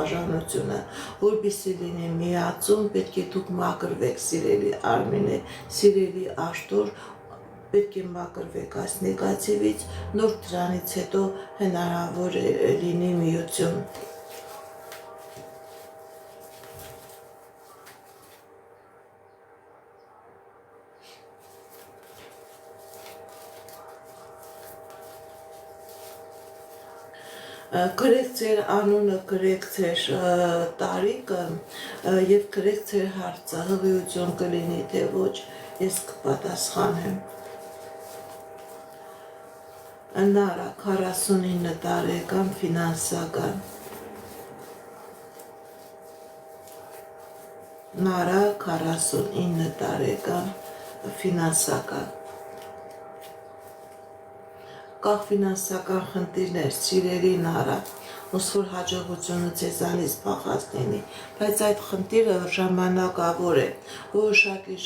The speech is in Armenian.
դաժանությունը, որպեսզի լինի միացում, պետք է դուք մաքրվեք, սիրելի Արմինե, սիրելի Աշտոր, պետք է մաքրվեք այս նեգատիվից, նոր դրանից հետո հնարավոր լինի միություն։ Գրեք ձեր անունը, գրեք ձեր տարիքը և գրեք ձեր հարցը, հղիություն կլինի, թե ոչ, ես կպատասխանեմ։ Նարա 49 տարեկան ֆինանսական։ Նարա 49 տարեկան ֆինանսական։ Կախ ֆինանսական խնդիրներ, սիրելի Նարա, ոնց որ հաջողությունը ձեզանից փախած լինի, բայց այդ խնդիրը ժամանակավոր է, որոշակի